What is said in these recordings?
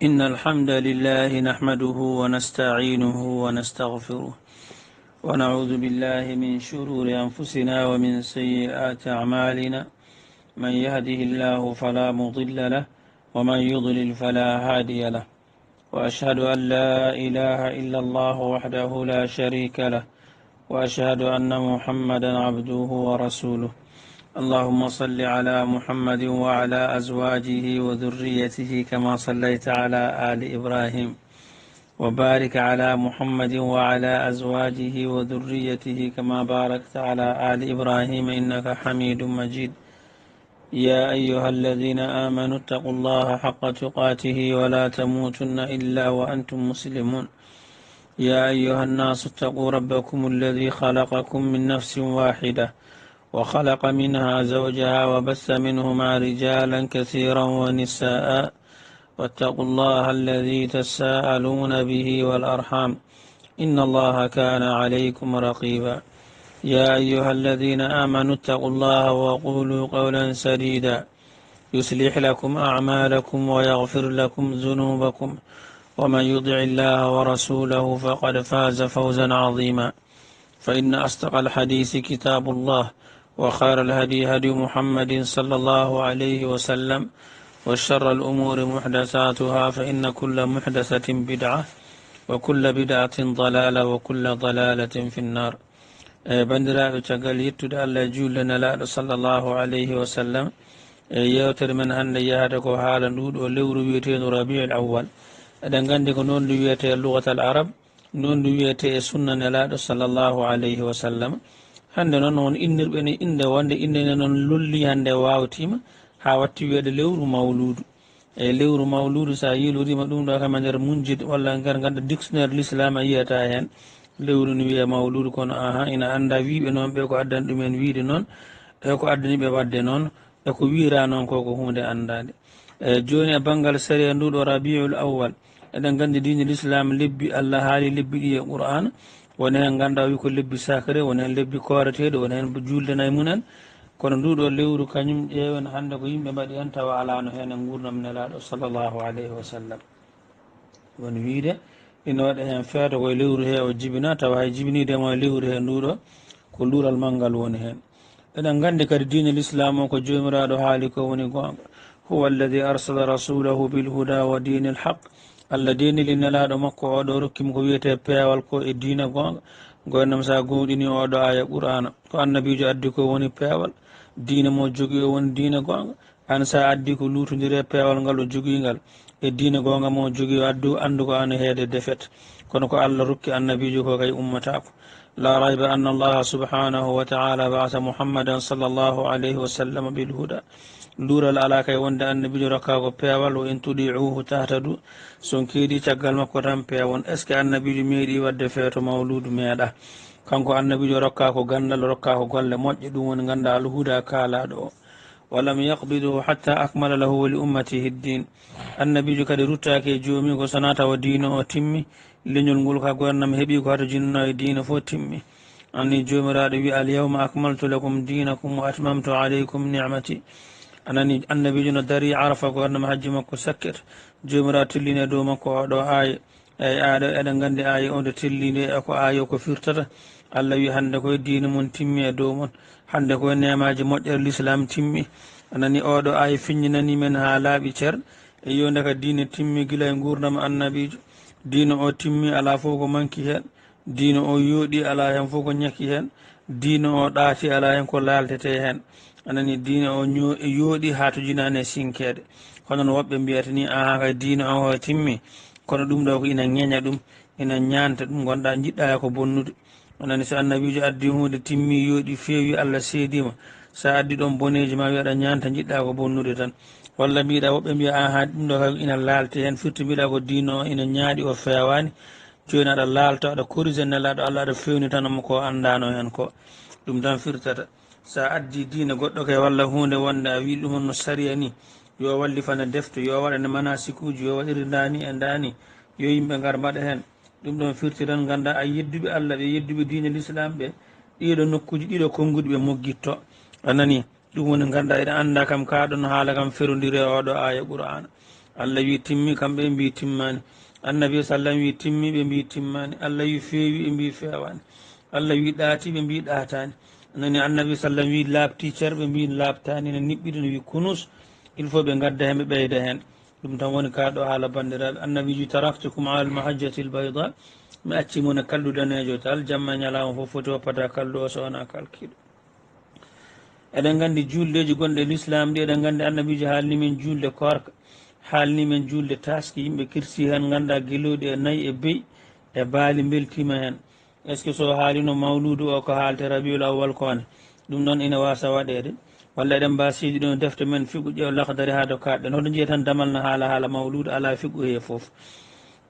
إن الحمد لله نحمده ونستعينه ونستغفره ونعوذ بالله من شرور أنفسنا ومن سيئات أعمالنا. من يهده الله فلا مضل له ومن يضلل فلا هادي له، وأشهد أن لا إله إلا الله وحده لا شريك له، وأشهد أن محمدا عبده ورسوله. اللهم صل على محمد وعلى أزواجه وذريته كما صليت على آل إبراهيم، وبارك على محمد وعلى أزواجه وذريته كما باركت على آل إبراهيم إنك حميد مجيد. يا أيها الذين آمنوا اتقوا الله حق تقاته ولا تموتن إلا وأنتم مسلمون. يا أيها الناس اتقوا ربكم الذي خلقكم من نفس واحدة وخلق منها زوجها وبث منهما رجالا كثيرا ونساء، واتقوا الله الذي تساءلون به والأرحام إن الله كان عليكم رقيبا. يا أيها الذين آمنوا اتقوا الله وقولوا قولا سديدا يصلح لكم أعمالكم ويغفر لكم ذنوبكم، ومن يطع الله ورسوله فقد فاز فوزا عظيما. فإن أصدق الحديث كتاب الله، وخير الهدي هدي محمد صلى الله عليه وسلم، وشر الأمور محدثاتها فإن كل محدثة بدعة وكل بدعة ضلالة وكل ضلالة في النار. bandiraɓe caggal yettude allah julle nelaɗo sallllahu alayhi wa sallam, yewtere men hannde yahata ko haala nduɗo lewru wiyeteɗo rabiul awwal. eɗen gandi ko noon ndu wiyete lugatal arab, noon ndu wiyete e sunna nelaɗo sallllahu alayhi wa sallam. hannde noon won innirɓe ni inde wonde indene noon lolli hannde wawtima ha watti wiyede lewru mawludu. lewru mawludu sa yilorima ɗum ɗo kam e nder munjid walla ngar ganda dictionnaire l'islam a yiyata hen lewru ni wiya mawludu, kono ina anda wiɓe noon ɓe ko addani ɗumen wiide noon e ko addaniɓe wadde noon e ko wira noon ko hunde andade. joni e banggal saria nduɗo rabiul awwal, eɗen gandi dine l'islam lebbi allah haali lebbi ɗi e qur'an. woni hen ganda wi ko lebbi sacré, woni hen lebbi koreteɗo, woni hen julde nayi munen. kono nduɗo lewru kañum ƴeewen hande ko yimɓe mbaɗi hen tawa alano hen e gurdam nelaɗo sallllahu alayhi wa sallam. woni wiide ina waɗa hen feeto koye lewru he o jibina, tawa hay jibinidemo e lewru he nduɗo ko luural malngal woni hen. eɗen gandi kadi dine l'islam o ko jomiraɗo haali ko woni gonga: huwa alladi arsala rasulahu bilhuda wa dine lhaq. allah denili nelaɗo makko oɗo rokkimo ko wiyete peewal ko e diina gonga. gonɗam sa gowɗini oɗo aya qur'ana ko annabijo addi ko woni peewal, diina mo jogui o woni diina gonga. an sa addi ko lutodiri e peewal ngal o joguingal e diina gonga mo jogui o andu ko an heede defete. kono ko allah rokki annabijo ko kay ummatako. la rayba anna allaha subhanahu wa ta'ala ba'atha muhammadan sallllahu alayhi wa sallam bilhuda. luural ala kay wonde annabijo rokka ko peewal. o in tudi'uhu tahtadu, son keedi caggal makko tan peewon. est ce que annabijo meeɗi wadde feeto mawludu meeɗa. kanko annabijo rokka ko gandal, rokka ko golle moƴƴe, ɗum woni ganda alhuda kaalaɗo o. walam yaqbiduhu hatta akmala lahu wa li ummatihi ddin. annabijo kadi ruttaki e joomi ko sona tawa diina o timmi. leñol ngol ka gonnam heeɓi ko hato jinno e diina fo timmi. anni jomiraɗo wi alyawma akmaltu lakum dinakum wa atmamtu alaykum nicmati. anani annabijo no dari arafa gonnam hajji makko sakket, jomiraɗo tellini e dow makko oɗo aya. eyi aɗo eɗen gandi aya onde tellini e ko aya ko firtata. allah wi hande koye diina mon timmi e dow mon, hande koye nemaji moƴƴere l'islam timmi. anani oɗo aya fiññinani men ha laaɓi ceer e yonde ka diina timmi gila e gurdam annabijo. diina o timmi ala fof ko manki hen, diina o yooɗi ala hen fof ko ñakki hen, diina o ɗaati ala hen ko laaltete hen. anani diina o yooɗi ha to jinani e sinkede. kono no woɓɓe mbiyata ni aha kay diina o ho timmi, kono ɗum ɗo ko ina ñeña ɗum, ina ñanta ɗum, gonɗa jiɗɗa ko bonnude. anani so annabijo addi hunde timmi yooɗi feewi allah seedima, sa addi ɗon boneji ma wiyaɗa ñanta jiɗɗa ko bonnude tan. walla mbiɗa woɓɓe mbiya aha ɗum ɗo kay ina laalte hen, firti mbiɗa ko diina o ina ñaaɗi o fewani, joni aɗa laalto aɗa corrige nelaɗo allah, aɗa fewni tanmo ko andano hen ko. ɗum tan firtata. sa addi diina goɗɗo kay walla hunde wonde a wi ɗum no saria ni, yo wallifane defte, yo waɗane manasikuji, yo waɗiri ndani e ndani, yo yimɓe ngar mbaɗa hen. ɗum ɗon firti tan ganda a yedduɓe allah ɓe, yedduɓe diine l'islam ɓe, ɗiɗo nokkuji ɗiɗo konguɗi ɓe moggitto. anani ɗum woni ganda eɗen anda kam kaɗon haala kam ferodiri e oɗo aya qur'ana. allah wi timmi kamɓe mbi timmani, annabi sallam wi timmi ɓe mbi timmani, allah wi feewi ɓe mbi fewani, allah wi ɗaati ɓe mbi ɗatani, nani annabi sallam wi laabti cer ɓe mbi laabtani, ne niɓɓiɗi no wi kunus, il faut ɓe gadda hen ɓe ɓeyda hen. ɗum tan woni kaɗo haala bandiraɓe, annabiji taraktukum ala almahajjati lbayda, mi accimon e kallu danejo tal, jamma ñalama fof foti woppata kallu o so wona kalkiɗo. eɗen gandi juldeji gonɗe l'islam ɗi, eɗen gandi annabiji haalni men julde korka, haalni men julde taski, yimɓe kirsi hen ganda gueloɗi e nayyi e beyi e baali beltima hen. est ce que so haalino mawludu o ko haalte rabiul awwal kone, ɗum ɗon ina wasa waɗede, walla eɗen mbasiji ɗon defte men figu ƴeew lakdari ha do kaɗɗen hoto jiiya tan damal no haala mawludu ala figu he foof.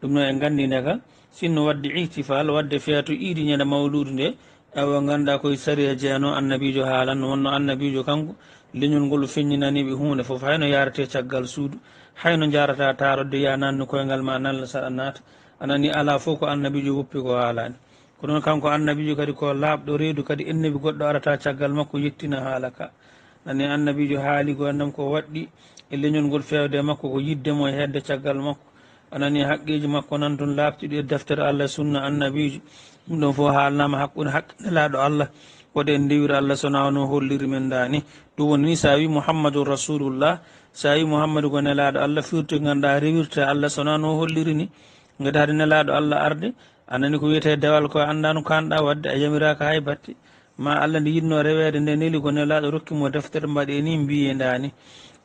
ɗum noon en gandi ndeka sinno wadde ihtifal, wadde feeto iidi ñande mawludu nde, ewo ganda koye sariya jeeno annabijo haalanno, wonno annabijo kanko leñol ngol feññinaniɓe hunde foof, hayno yarate caggal suudu, hayno jarata tarodde ya nanno koyngal ma nalla saɗa naata, anani ala fof ko annabijo woppi ko haalani. ko noon kanko annabijo kadi ko laaɓɗo reedu, kadi ennebi goɗɗo arata caggal makko yettina haala ka. nani annabijo haali gonnam ko waɗɗi e leñol ngol fewde makko ko yiddemo e hedde caggal makko, anani haqqeji makko nan toon laaɓtiɗi e deftere allah sunna annabijo. ɗum ɗon fof haalnama hakkude haqqinelaɗo allah woɗe en ndewiri allah sona no holliri men dani. ɗum woni ni sa wi mouhammadou rasulullah, sa wi mouhammadou ko nelaɗo allah, firti ganduɗa rewirta allah sona no holliri ni. gadi hade nelaɗo allah arde, anani ko wiyete dewal ko anda no kanɗa wadde, a yamiraka hay batte, ma allah nde yinno rewede nde neli ko nelaɗo rokkimo deftere mbaɗe ni mbiye dani.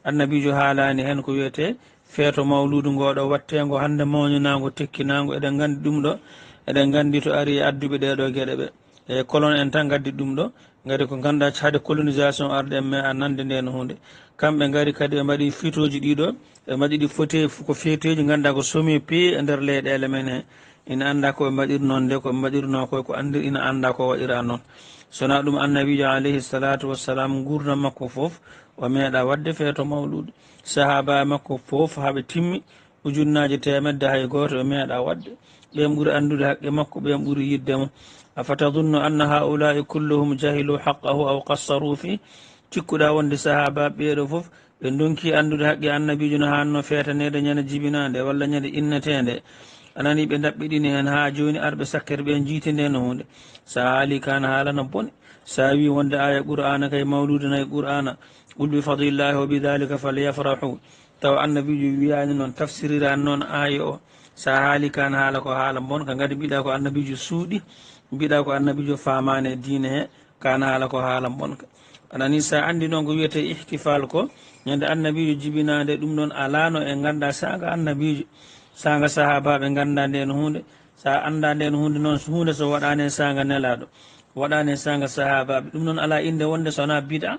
annabijo haalani hen ko wiyete feeto mawludu ngoɗo wattego hande mawninago tekkinago, eɗen gandi ɗum ɗo, eɗen gandi to ari adduɓe ɗeɗo gueɗe ɓe e colon en tan gaddi ɗum ɗo, gadi ko ganduɗa hade colonisation arde en mais a nande nden hunde, kamɓe gari kadi ɓe mbaɗi fitoji ɗiɗo, ɓe mbaɗi ɗi fote ko feteji ganduɗa ko somi pe e nder leyɗele men he, ina anda koɓe mbaɗirnon nde, koɓe mbaɗirno ko andir, ina anda ko waɗira noon. sona ɗum annabijo alayhi salatu wassalam gurdam makko foof o meeɗa wadde feeto mawlude, sahaba makko foof haaɓe timmi ujunnaji temedde hay goto o meeɗa wadde, ɓen ɓuuri andude haqqe makko, ɓen ɓuuri yiddemo. afatadunnu anna haulai kulluhum jahilu haqqahu aw qassaru fi, cikkuɗa wonde sahaba ɓeeɗo foof ɓe donki andude haqqe annabijo no hanno feetanede ñande jibinade walla ñande innetede, anani ɓe daɓɓiɗini hen ha joni arɓe sakkere ɓen jiite nde no hunde. sa haali kana haalana bone, sa wi wonde aya qur'ana kay mawludu nayi qur'ana qul bi fadlillahi wa bidhalika falyafrahu, taw annabijo wiyani noon, tafsirirani noon aya o. sa haali kana haala ko haala bonka, gadi mbiɗa ko annabijo suuɗi, mbiɗa ko annabijo famane diine he, kana haala ko haala bonka. anani sa andi noon ko wiyete ihtifal ko ñande annabijo jibinade, ɗum ɗon alano e ganda saga annabijo, saga sahabaɓe ganda nden hunde, sa anda nden hunde noon hunde so waɗani saga nelaɗo, waɗani saga sahabaɓe, ɗum noon ala inde wonde sona bida.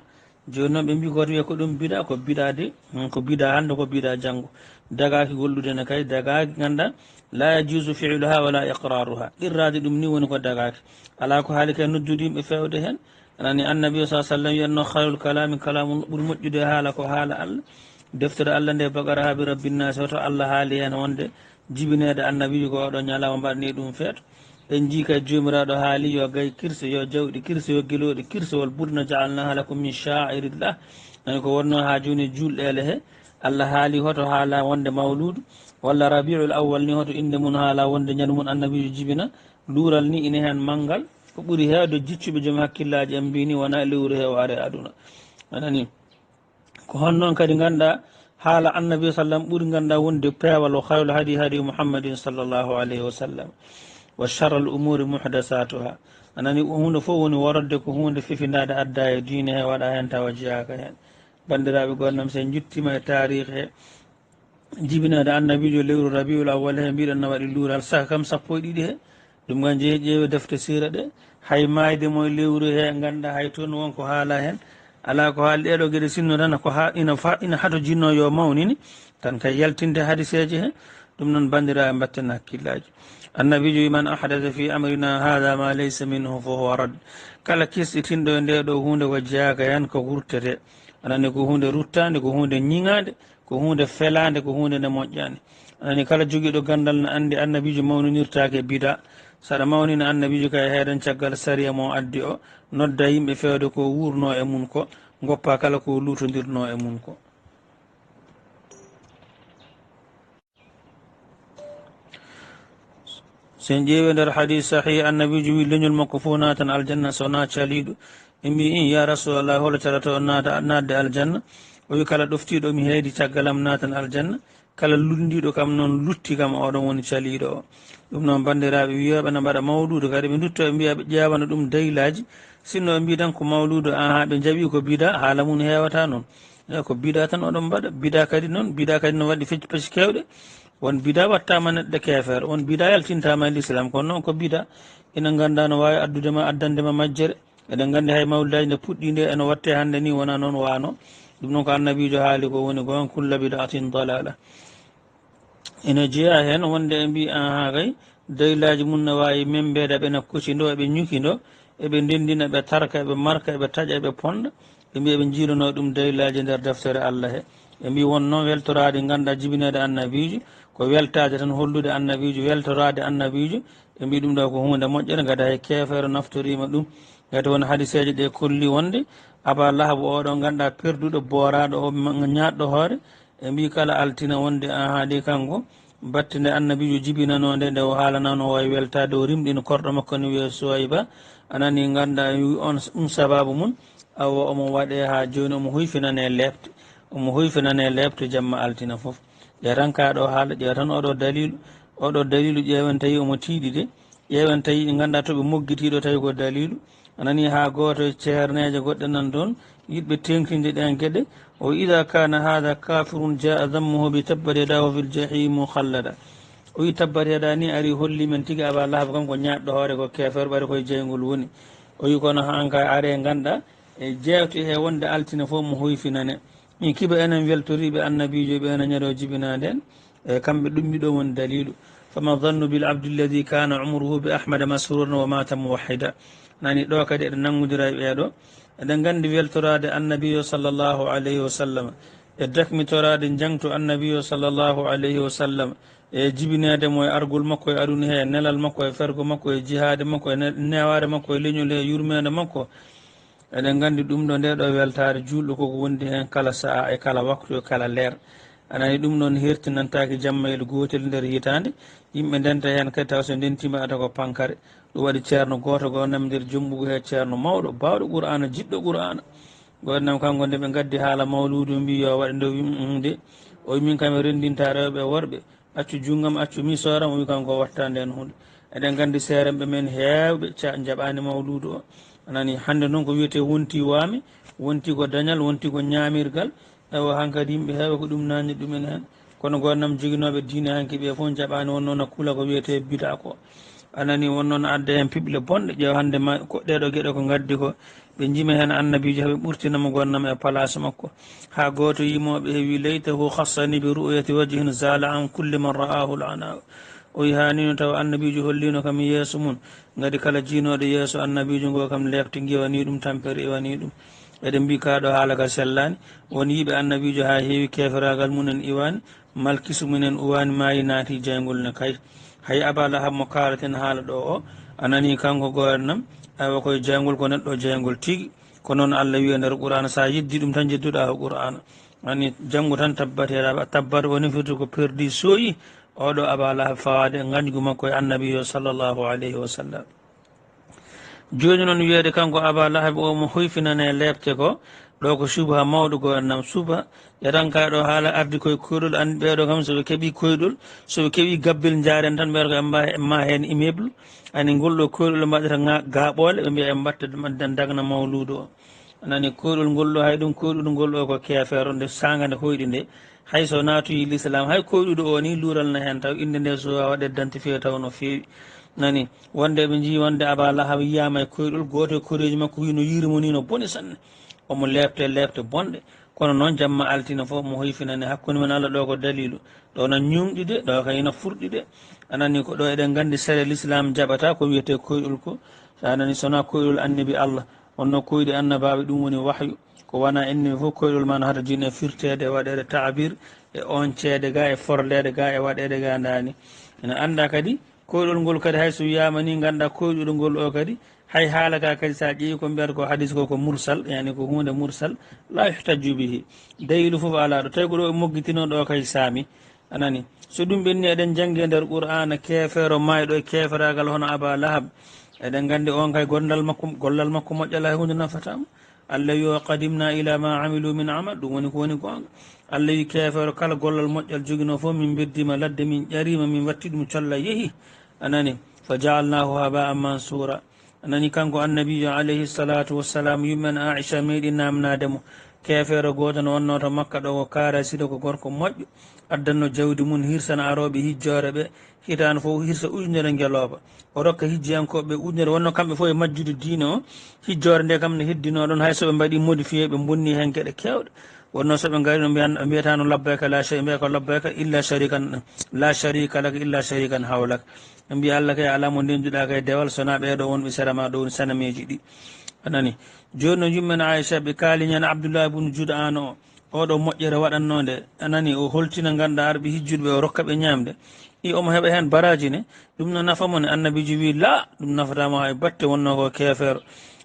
joni noon ɓe mbi koto wiya ko ɗum bida, ko bida de, ko bida hande ko bida janggo, dagaki gollude ne kay dagaki ganda la yajuzu fi'luha wala iqraruha, ɗirrade ɗum ni woni ko dagaki, ala ko haali kay noddude yimɓe fewde hen. anani annabi sa sallam wiyanno khayrul kalami kalamu, ɓuuri moƴƴude haala ko haala allah, deftere allah nde bagara ha bi rabbinnasi, hoto allah haali hen wonde jibinede annabijo ko oɗo ñalama mbaɗani ɗum feeto. en jii kay jomiraɗo haali yo gay kirse, yo jawɗi kirse, yo gueloɗi kirsewol ɓurna jaalnaha lakum min sha'irillah, ani ko wonno ha joni julɗele he, allah haali hoto haala wonde mawludu, walla rabiul awwal ni hoto inde mum haala wonde ñande mum annabijo jibina. luural ni ina hen manggal, ko ɓuuri hewde jiccuɓe joom hakkillaji en mbini wona lewru he o are aduna. anani ko honnoon kadi ganduɗa haala annabi sallam ɓuuri ganduɗa wonde peewal o khayru hadi hadi muhammadin sallllahu alayhi wa sallam, wa charral umuri muhdasatuha, anani hunde fof woni warodde ko hunde fifindade adda e diine he, waɗa hen tawa jeyaka hen. bandiraɓe gonnam sen juttima e tarikh he, jibinade annabijo lewru rabiul awwal he, mbiɗen no waɗi luural saka kam sappo e ɗiɗi he. ɗum gan jeeyi ƴeewe defte sira ɗe, hay mayde mo lewru he ganda hay toon wonko haala hen, ala ko haali ɗeɗo gueɗe sinno tan ko ina hato jinno yo mawnini tan kay yaltinde hadiseje he. ɗum noon bandiraɓe mbatten hakkillaji. annabijo wi man ahdatha fi amrina hada ma laysa minhu fa huwa rad, kala kirsitinɗo e nde ɗo hunde ko jeyaga hen ko wurtete, anani ko hunde ruttande, ko hunde ñiŋade, ko hunde felande, ko hunde nde moƴƴani. anani kala joguiɗo gandal no andi annabijo mawninirtake bida, saɗa mawnina annabijo kay heeɗen caggal sariya mo addi o, nodda yimɓe fewde ko wurno e mum ko, goppa kala ko lutodirno e mum ko. sen ƴeewe nder hadis sahih annabijo wi leñol makko fof natan aljanna sowona caliɗo ɓe mbi in ya rasulallah holo calata o nadde aljanna o wi kala ɗoftiɗo mi heedi caggalam natan aljanna kala lundiɗo kam noon lutti kam oɗon woni caliɗo o ɗum noon bandiraɓe wiyaɓe ne mbaɗa mawludu kadi ɓe dutto ɓe mbiya ɓe ƴewana ɗum daylaji sinno ɓe mbi tan ko mawludu aha ɓe jaaɓi ko bida haala mum hewata noon e ko bida tan oɗon mbaɗa bida kadi noon bida kadi no waɗi fecci pecci kewɗe won bida wattama neɗɗo keefere won bida yaltintama e l'islam kono noon ko bida ina ganda no wawi addandema majjere eɗen gandi hay mawludaji nde puɗɗi nde eno watte hande ni wona noon wano ɗum noon ko annabijo haali ko woni gon kulla bidatin dalala ina jeeya hen wonde e mbi aha kay daylaji mum ne wawi membede ɓena kucido eɓe ñukido eɓe ndendina ɓe tarka eɓe marka eɓe taƴa eɓe ponɗa ɓe mbi eɓe jiilono ɗum daylaji nder deftere allah he ɓe mbi won noon weltorade ganduɗa jibinede annabijo ko weltade tan hollude annabijo weltorade annabijo ɓe mbi ɗum ɗo ko hunde moƴƴere gada hay kefere naftorima ɗum gati won hadiseje ɗe kolli wonde aba lahabu oɗo ganduɗa perduɗo boraɗo o ñaɗɗo hoore e mbi kala altina wonde haali kanko batte nde annabijo jibinanode nde o haalanano o wawi weltade o rimɗino korɗo makko ne wiye Suwayba anani ganduɗa on sababu mum awa omo waɗe ha joni omo huyfinane lebte jamma altina foof ƴeetan kaɗo haala ƴeetan oɗo dalilu ƴeewen tawi omo tiiɗi de ƴeewen tawi ɗi ganduɗa toɓe moggitiɗo tawi ko dalilu anani ha goto ceerneje goɗɗe nan toon yiɗɓe tengtinde ɗen gueɗe o ida kana hada kafirun jaa dammuhu bi tabbat yadahu fil jahim mukhallada o wi tabbat yada ni ari holli men tigui aba lahaba kanko ñaɗɗo hoore ko kefere ɓaɗa koye jeygol woni o wi kono hanka are ganduɗa e jewte he wonde altina fof mo huyfinane min kiba enen weltoriɓe annabijo ɓe ene ñaɗo jibinaden e kamɓe ɗummi ɗo woni dalilu fama dhannu bil abdi alladi kana umruhu bi ahmada masruran wa mata muwahhida nani ɗo kadi eɗen nangodira e ɓeeɗo eɗen gandi weltorade annabiyo sallllahu alayhi wa sallam e dakmitorade jangto annabiyo sallllahu alayhi wa sallam e jibinede mo e argul makko e aduna he nelal makko e fergo makko e jihade makko e neware makko e leñol he yurmede makko eɗen gandi ɗum ɗo nde ɗo weltare julɗo koko wondi hen kala saaha e kala waktu e kala leer anani ɗum noon hertinantaki jammayel gotel nder hitande yimɓe ndenta hen kadi taw so ndentima ata ko pankare ɗum waɗi ceerno goto go nam nder jomɓugo he ceerno mawɗo bawɗo qur'ana jiɗɗo qur'ana gonam kanko nde ɓe gaddi haala mawludu mbi yo waɗe nde de o wi min kam e rendinta rewɓe worɓe accu junggam accu mi soram o wi kanko watta nden hunde eɗen gandi seeremɓe men hewɓe jaɓani mawludu o anani hande noon ko wiyete wonti wami wonti ko dañal wonti ko ñamirgal ewa hankkadi yimɓe heeɓe ko ɗum nanni ɗumen hen kono gonnam joguinoɓe diine hanki ɓe fof jaɓani won noon hakkula ko wiyete bida ko anani won noon adda hen piɓle bonɗe ƴeew hande ɗeɗo gueɗe ko gaddi ko ɓe jima hen annabijo heeɓe ɓurtinamo gonnam e place makko ha goto yimoɓe heewi laytahu khassani bi ru'yati wajhin zala an kulli man ra'ahu l'ana o wi hanino taw annabijo hollino kam yeeso mum gadi kala jiinoɗo yeeso annabijo ngo kam lefte giwani ɗum tampere iwani ɗum eɗen mbi kaɗo haala ka sellani won yiiɓe annabijo ha heewi keferagal mumen iwani malkisu mumen uwani mayi naati jeygol ne kay hay abala hammo kalaten haala ɗo o anani kanko gonnam awa koye jeygol ko neɗɗo jeygol tigui ko noon allah wiya nder qur'ana sa yeddi ɗum tan jedduɗa ko qur'ana ani janggo tan tabbat woni firti ko perdi sooyi oɗo abala fawade gañgu makko e annabiyo sallllahu alayhi wa sallam joni noon wiyede kanko aba lahabi o mo huyfinane lebte ko ɗo ko subha mawɗo gonnam subha yatanka ɗo haala ardi koye koyɗol andi ɓeɗo kam soɓe keeɓi koyɗol soɓe keeɓi gabbel jaren tan ɓeɗo ko ma hen immeuble ani ngolɗo koyɗol mbaɗata gaɓole ɓe mbiya mbatta dagna mawludu o anani koyɗol ngolɗo hay ɗum koyɗol ngolɗo ko kefere nde saga nde hoyɗi nde hay so natoyi l'islam hay koyɗuɗo o ni luural na hen taw inde nde so waɗe identifié taw no fewi nani wonde ɓe jii wonde aba lahab yiyama e koyɗol goto e koreji makko wi no yirimo ni no boni sanne omo lebte bonɗe kono noon jamma altina foof mo hoyfinani hakkude men Allah ɗo ko dalilu ɗo no ñumɗi de ɗo kayino furɗi de anani ko ɗo eɗen gandi sere l'islam jaɓata ko wiyete koyɗol ko sa anani sona koyɗol annabi Allah wonno koyɗi annabaɓe ɗum woni wahyu ko wona ennimi fof koyɗol ma no hata jini e firtede e waɗede tabir e on ceede ga e forlede ga e waɗede ga dani ene anda kadi koyɗol ngol kadi hay so wiyama ni ganduɗa koyɗol ngol o kadi hay haala ka kadi sa ƴeewi ko mbiyata ko hadis ko mursal yani ko hunde mursal la yuhtaju bihi dalilu foof ala ɗo tawi ko ɗo e moggitino ɗo kay saami anani so ɗum ɓenni eɗen jangge nder qur'ana kefeero mayɗo e keferagal hono aba lahab eɗen gandi on kay gollal makko moƴƴala e hunde nafatama allah wi wa qadimna ila ma amilu min amal ɗum woni ko woni gonga allah wi kefeero kala gollal moƴƴal jogino fof min beddima ladde min ƴarima min watti ɗum colla yeehi anani fa jaalnahu haba an mansura anani kanko annabijo alayhi salatu wassalam yummen aicha meeɗi namnademo kefeero goto no wonno to makka ɗo ko kaara sida ko gorko moƴƴo addanno jawdi mum hirsana aroɓe hijjore ɓe hitano fof hirsa ujunere ngeloba o rokka hijjiyankoɓe ujunere wonno kamɓe fof e majjude diine o hijjore nde kam ne heddino ɗon hay soɓe mbaɗi modifié ɓe bonni hen gueɗe kewɗe wonno soɓe gari no mbiyatano labbayka la shay mbiya ko labbayka illa sharikan la sharika laka illa sharikan hawlaka ɓe mbiya allah kay ala mo ndenduɗa kay dewal sona ɓeɗo wonɓe séréma ɗo woni sanameji ɗi anani joni no yummen aicha ɓe kaaliñan abdoullah ibne judan o oɗo moƴƴere waɗannode anani o holtina ganduɗa arɓe hijjuɗeɓe o rokka ɓe ñamde i omo heeɓa hen baraji ne ɗum no nafamo ne annabijo wi la ɗum nafatama hay batte wonno ko kefeero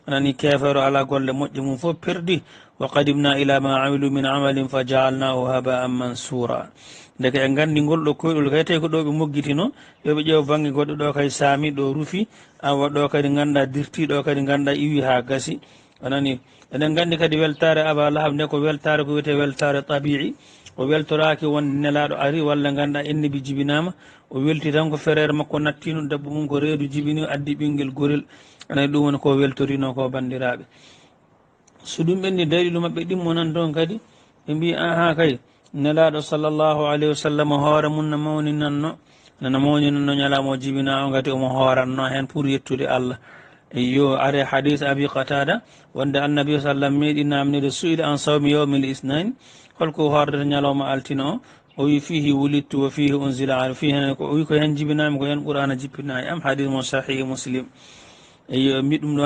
anani kefeero ala golle moƴƴe mum fof perdi wa qadimna ila ma amilu min amalin fa jaalnahu haba an mansura ndeke e gandi ngolɗo koyɗol kay tawi ko ɗo ɓe moggitino yoɓe ƴeew banggue goɗɗo ɗo kadi saami ɗo ruufi awa ɗo kadi ganduɗa dirti ɗo kadi ganduɗa iwi ha gasi anani eɗen gandi kadi weltare aba lahab nde ko weltare ko wiyete weltare tabi'i o weltoraki wonde nelaɗo ari walla ganduɗa ennebi jibinama o welti tan ko frére makko nattino debbo mum ko reedu jibini addi ɓinguel gorel anani ɗum woni ko weltorino ko bandiraɓe so ɗum ɓenni dalilu mabɓe ɗimmo nan toon kadi ɓe mbi aha kay nelaɗo sallllahu alayhi wa sallam hoore mum no mawni nanno nana mawni nanno ñalama o jibina o gati omo hooranno hen pour yettude allah yo are hadis abi qatada wonde annabi sallam meeɗi namnide su'ila an sawmi yawmil isnain holko hordata ñalawma altino o wi fihi wulittu wa fihi unzila ala fihi hen o wi ko hen jibinami ko hen qur'ana jippinayi am hadis mo sahih muslim eyo mbi ɗum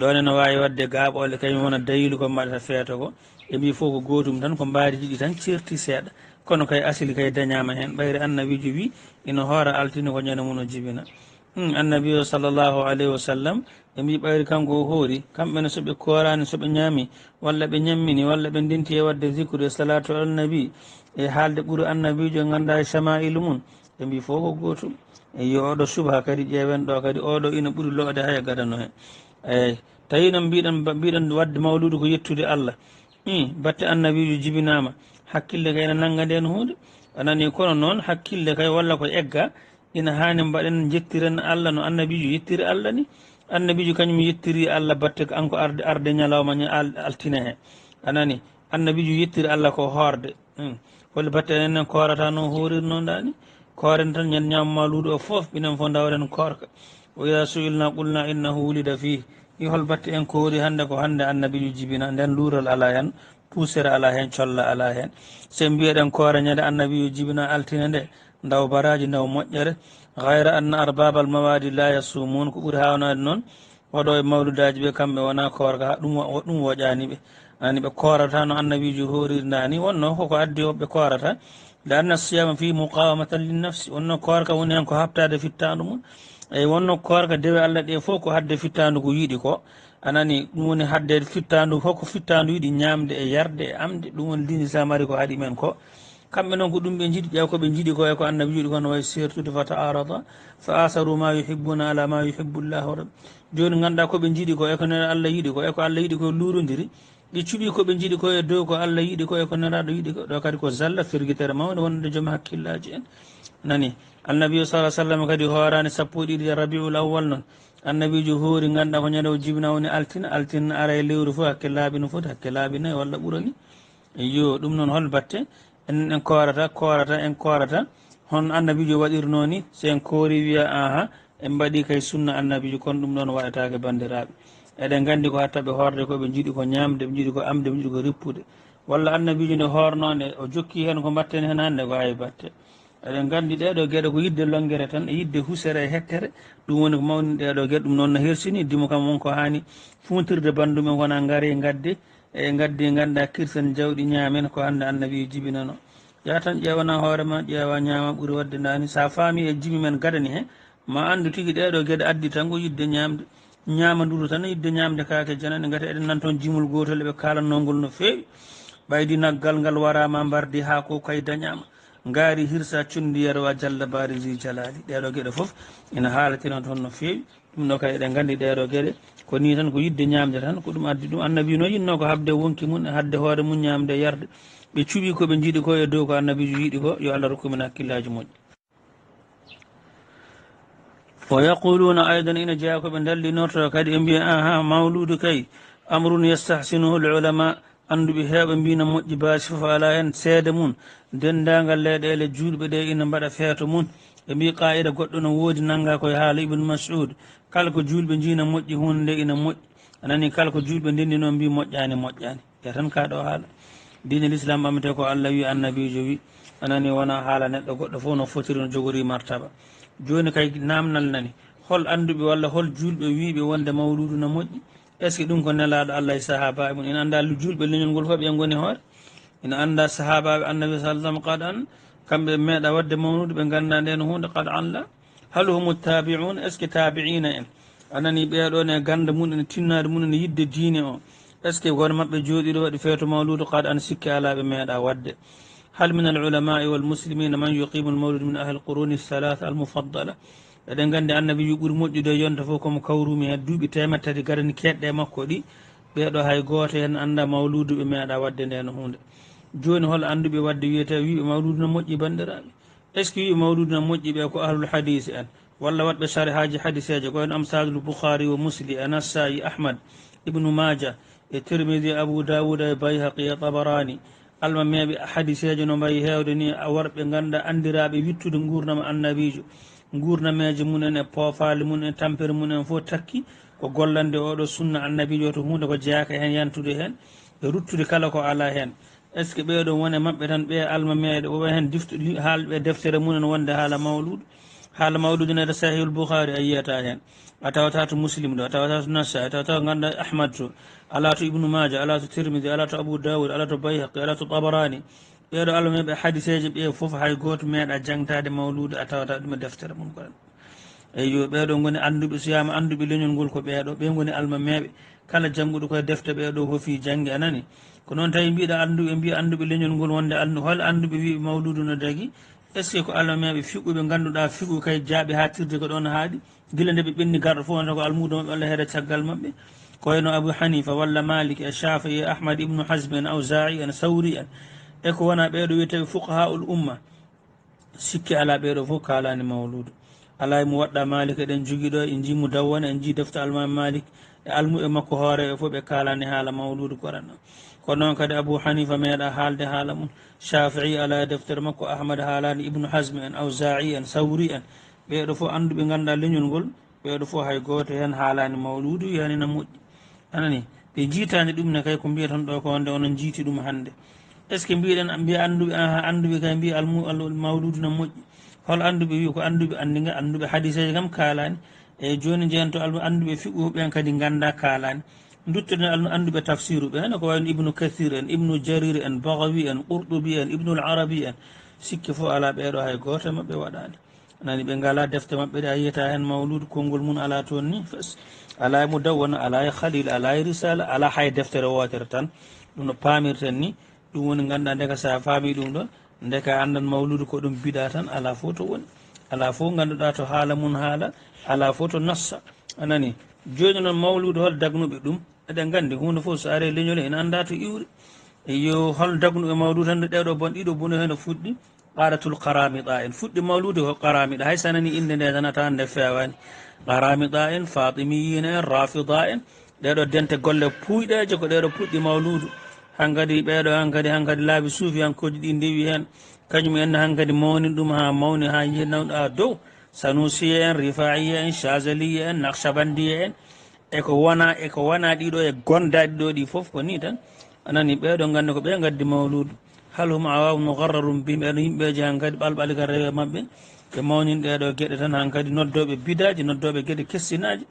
ɗone no wawi wadde gaaɓole kañum wona dayilu ko mbaɗata feeto ko e mbi fof ko gotum tan ko mbaadi jiɗi tan certi seeɗa kono kay asili kay dañama hen ɓayre annabijo wi ina hoora altini ko ñande mum o jibina annabi o sallllahu alayhi wa sallam ɓe mbi ɓayri kanko o hoori kamɓene soɓe korani soɓe ñaami walla ɓe ñammini walla ɓe ndenti e wadde zicre e salatu alannabi e haalde ɓuuri annabijo ganda e chama'ilu mum ɓe mbi fof ko gotum eyo oɗo subha kadi ƴeewen ɗo kadi oɗo ina ɓuuri loode hay gadano hen eyyi tawi noon mbiɗen wadde mawludu ko yettude allah batte annabijo jibinama hakkille kay ne nangga nden hunde anani kono noon hakkille kay walla ko egga ina hani mbaɗen jettiren allah no annabijo yettiri allah ni annabijo kañum yettiri allah batte ko anko arde ñalawma altina he anani annabijo yettiri allah ko hoorde holle batte enen korata noon horirnodani koren tan ñan ñam mawludu o foof ɓinen fof dawren korka o ida suilna qulna innahu wulida fihi i hol batte en koori hande ko hande annabijo jibina nden luural ala hen pusere ala hen colla ala hen so mbiyeɗen koore ñande annabijo jibina altine nde daw baraji daw moƴƴere gayra anna arbabal mawadi la yasumun ko ɓuuri hawnade noon oɗo e mawludaji ɓe kamɓe wona korka ɗum woƴaniɓe ani ɓe korata no annabijo horirdani wonno koko addi ɓe korata le anna siyama fi muqawamatan linnafsi wonno korka woni hen ko habtade fittandu mum eyi wonno korka dewe allah ɗe fof ko hadde fittandu ko yiiɗi ko anani ɗum woni hadde fittandu hoko fittandu yiiɗi ñamde e yarde e amde ɗum woni din islam ari ko haaɗi men ko kamɓe noon ko ɗum ɓe jiiɗi ƴeew koɓe jiiɗi ko e ko annabi jiiɗi kono way sertude fa ta'arada fa asaru ma yuhibbuna ala ma yuhibbu llahu rabbi joni ganduɗa koɓe jiiɗi ko e ko nene allah yiiɗi ko e ko allah yiiɗi ko luurodiri ɗi cuuɓi koɓe jiiɗi ko e dow ko allah yiiɗi ko e ko neraɗo yiiɗi ko ɗo kadi ko zalla firguitere mawde wonde joom hakkillaji en nani annabi sa sallam kadi hoorani sappo e ɗiɗi rabiul awwal noon annabijo hoori ganduɗa ko ñande o jibina woni altina ara e lewru fof hakke laaɓi no foti hakke laaɓi nayyi walla ɓurani yo ɗum noon hol batte en korata hon annabijo waɗirno ni so en koori wiya aha en mbaɗi kay sunna annabijo kono ɗum ɗon waɗatake bandiraɓe eɗen gandi ko hattaɓe horde ko ɓe jiiɗi ko ñamde ɓe jiiɗi ko amde ɓe jiiɗi ko rippude walla annabijo nde hornode o jokki hen ko mbatten hen hande ko awi batte eɗen gandi ɗeɗo gueɗe ko yidde longguere tan e yidde husere e hectere ɗum woni ko mawni ɗeɗo gueɗe ɗum noon no hersini dimo kam wonko hani funtirde bandumen wona gaari gadde e gaddi ganduɗa kirsen jawɗi ñamen ko hande annabi jibinano ya tan ƴewana hoorema ƴeewa ñama ɓuuri wadde dani sa faami e jimi men gadani he ma andu tigui ɗeɗo gueɗe addi tan ko yidde ñamde ñamaduru tan yidde ñamde kake janane gati eɗen nan toon jimol gotol ɓe kalannogol no fewi ɓaydi naggal ngal warama mbardi ha ko kay dañama ngaari hirsa cundi yarwa jalla bari zi jalali ɗeɗo gueɗe foof ina haalatina toon no feewi ɗum ɗo kadi eɗen gandi ɗeɗo gueɗe ko ni tan ko yidde ñamde tan ko ɗum addi ɗum annabi no yinno ko habde wonki mum e hadde hoore mum ñamde yarde ɓe cuuɓi koɓe jiiɗi ko e dow ko annabijo yiiɗi ko yo allah rokkumen hakkillaji moƴƴi wa yaquluna aidan ina jeeya koɓe dallinorto kadi ɓe mbiya aha mawludu kay amrun yastahsinuhu l ulama anduɓe heewɓe mbina moƴƴi baasi fof ala hen seede mum dendagal leyɗele julɓe ɗe ina mbaɗa feeto mum ɓe mbi qa'ida goɗɗo no woodi nanga koye haala ibnu mas'ud kala ko julɓe jina moƴƴi hunde nde ina moƴƴi anani kala ko julɓe ndenni noon mbi moƴƴani moƴƴani ya tan kaɗo haala dine l'islam ɓamate ko allah wi annabijo wi anani wona haala neɗɗo goɗɗo fof no fotiri no jogori martaba joni kay namnal nani hol anduɓe walla hol julɓe wiɓe wonde mawludu no moƴƴi est ce que ɗum ko nelaɗo allah e sahaba mum ina anda julɓe leñol ngol fof ɓe goni hoore ina anda sahabaɓe annabi sallam qad an kamɓe meeɗa wadde mawludu ɓe ganda nden hunde qad an la hal humu tabiun est ce que tabiina en anani ɓeɗon e ganda mum ene tinnade mum ene yidde diine o est ce que goto mabɓe jooɗiɗo waɗi feeto mawludu qad an sikki alaɓe meeɗa wadde hal min al ulamai wal muslimina man yuqimu al mawlud min ahli al quruni thalatha al mufaddala eɗen gandi annabi ɓuuri moƴƴude yonta fof komo kawrumi hen duuɓi temettati tati garani keɗɗe makko ɗi ɓeɗo hay goto hen anda mawludu ɓe meeɗa wadde nden hunde joni hol anduɓe wadde wiyete wiɓe mawludu no moƴƴi bandiraɓe est ce que wiɓe mawludu no moƴƴi ɓe ko ahlul hadise en walla waɗɓe sare haji hadiseje koyen amsalul boukhari wa musli e nassai ahmad ibnu maja e tirmidi abou daouda e bayhaqi e tabarani alma meɓe hadiseje no mbayi hewde ni a worɓe ganda andiraɓe wittude gurnama annabijo gurnameje mumen e poofali mum e tampere mumen fof takki ko gollande oɗo sunna annabijo to hunde ko jeeyaka hen yantude hen e ruttude kala ko ala hen est ce que ɓeɗo wone mabɓe tan ɓe alma meɗe owa hen haalɓe deftere mumen wonde haala mawludu nede sahihul boukhari a yiyata hen a tawata to muslim ɗo a tawata to nassa a tawata ko ganduɗa ahmad to ala to ibnu maja ala to tirmidi ala to abou daoud ala to bayhaqi ala to tabarani ɓeɗo allah meɓe hadiseje ɓe foof hay goto meeɗa jangtade mawludu a tawata ɗum e deftere mum koɗen eyyo ɓeɗo goni anduɓe suyama anduɓe leñol ngol ko ɓeɗo ɓe goni alma meɓe kala jangguɗo koye defte ɓeɗo hoofi janggue anani ko noon tawi mbiɗa anduɓe mbiya anduɓe leñol ngol wonde hol anduɓe wiɓe mawludu no dagui est ce que ko alma meɓe fiɓuɓe ganduɗa fiɓu kay jaaɓe ha tirde ko ɗon haaɗi guila nde ɓe ɓenni garɗo fof wonta ko almudo mabɓe allah heeɗa caggal mabɓe koyno abou hanifa walla malik e shafii e ahmad ibnu hasbe en auzai en sawri en e ko wona ɓeɗo wiyetaɓe fuqaha ul umma sikki ala ɓeɗo fof kalani mawludu ala mo waɗɗa malik eɗen joguiɗo e jimu dawwana en jii defte almami malik e almu e makko hoore e fof ɓe kalani haala mawludu koranno kono noon kadi abou hanifa meeɗa haalde haala mum shafii ala e deftere makko ahmad haalani ibnu hasme en auzai en sawri en ɓeɗo fof anduɓe ganduɗa leñol ngol ɓeɗo fof hay goto hen haalani mawludu yani no moƴƴi anani ɓe jiitani ɗum ne kay ko mbiyaton ɗo ko wonde onon jiiti ɗum hande est ce que mbiɗen mbiya anduɓe anduɓe kay mbiya mawludu no moƴƴi hol anduɓe wi ko anduɓe andiga anduɓe hadiseje kam kalani eyyi joni jeeyanto anduɓe fiqhu ɓen kadi ganda kalani duttoɗen anduɓe tafsiru ɓe hene ko wayno ibnu kathir en ibnu jarir en bagawi en qurɗubi en ibnul arabi en sikki fof ala ɓeɗo hay goto mabɓe waɗani anani ɓe ngala defte mabɓe ɗe a yiyata hen mawludu konngol mum ala toon ni ala e mudawwana ala e khalil ala e risala ala hay deftere wotere tan ɗum no pamirten ni ɗum woni ganduɗa ndeka sa faami ɗum ɗon ndeka andan mawludu ko ɗum biɗa tan ala fof to woni ala fof ganduɗa to haala mum haala ala fof to nassa anani joni noon mawludu hol dagnuɓe ɗum eɗen gandi hunde fof so ari leñol ene anda to iwri yo hol dagnuɓe mawludu tan ɗeɗo bon ɗiɗo bono hen fuɗɗi qaratul qaramita en fuɗɗi mawludu ko qaramita hay sanani inde nde tan a tawan nde fewani qaramita en fatimiyina en rafida en ɗeɗo dente golle puyɗeje ko ɗeɗo puɗɗi mawludu hankadi ɓeɗo hankadi laabi suufiyankoji ɗi ndewi hen kañum en hankadi mawni ɗum ha mawni ha nawɗa dow sanusiya en rifaiya en chazaliya en nakshabandiya en eko wona ɗiɗo e gondaɗi ɗo ɗi foof ko ni tan anani ɓeɗo gandi ko ɓe gaddi mawludu hal hum awawum mugarrarum bihim ɓeɗo yimɓeje hankadi ɓalɓal ka rewe mabɓe ɓe mawnin ɗeɗo gueɗe tan hankadi noddoɓe bidaji noddoɓe gueɗe kessinaji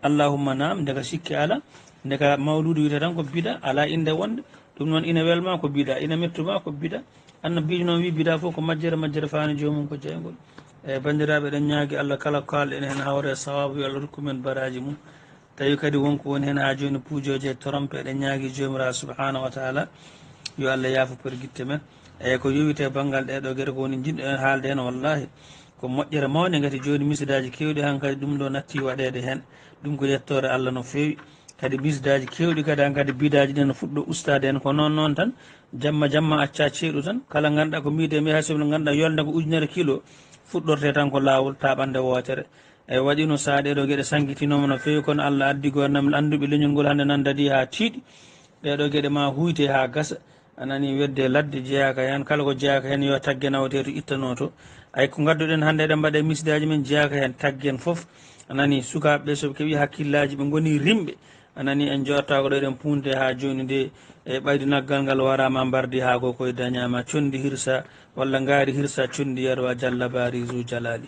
allahumma nam ndeka sikki ala ndeka mawludu wiyete tan ko bida ala inde wonde ɗum noon ina welma ko bida ina mettuma ko bida annabijo noon wi bida fof ko majjere fani jomum ko jeygol eyyi bandiraɓe eɗen ñaagui allah kala ko kalɗen hen hawre sawabu yo allah rokkumen baraji mum tawi kadi wonko woni hen ha joni puujoje trompe eɗen ñaagui jomirawo subhanahu wa taala yo allah yaafo perguitte men eyyi ko yowite banggal ɗeɗo gueɗe ko woni jinɗo en haalde hen wallahi ko moƴƴere mawde gati joni misidaji kewɗi hankkadi ɗum ɗo natti waɗede hen ɗum ko yettore Allah no fewi kadi misidaji kewɗi kadi hankkadi bidaji ɗen no fuɗɗo ustade hen ko noon tan jamma jamma acca ceeɗu tan kala ganduɗa ko mbiyete mi hay soble ganduɗa yolde ko ujunere kilo fuɗɗorte tan ko lawol taɓande wotere eyyi waɗino sa ɗeɗo gueɗe sankitinoma no fewi kono Allah addi gonnam anduɓe leñol ngol hande nan daadi ha tiiɗi ɗeɗo gueɗe ma huyte ha gasa anani wedde ladde jeeyaka hen kala ko jeeyaka hen yo taggue nawete to ittano to ay ko gadduɗen hande eɗen mbaɗe misidaji men jeeyaka hen taggue en foof anani sukaɓeɓe soɓe keeɓi hakkillaji ɓe goni rimɓe anani en jotta ko ɗo eɗen punte ha joni nde e ɓaydi naggal ngal warama mbardi ha ko koye dañama condi hirsa walla gaari hirsa condi yarwa jalla bari zu jalali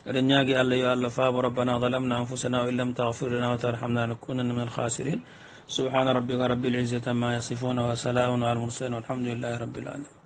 eɗen ñaagui Allah yo Allah faamo rabbana zalamna anfusana wa in lam taghfir lana wa tarhamna lanakunanna min alkhasirin subhana rabbika rabbil izzati amma yasifuna wa salamun ala al mursalin walhamdulillahi rabbil alamin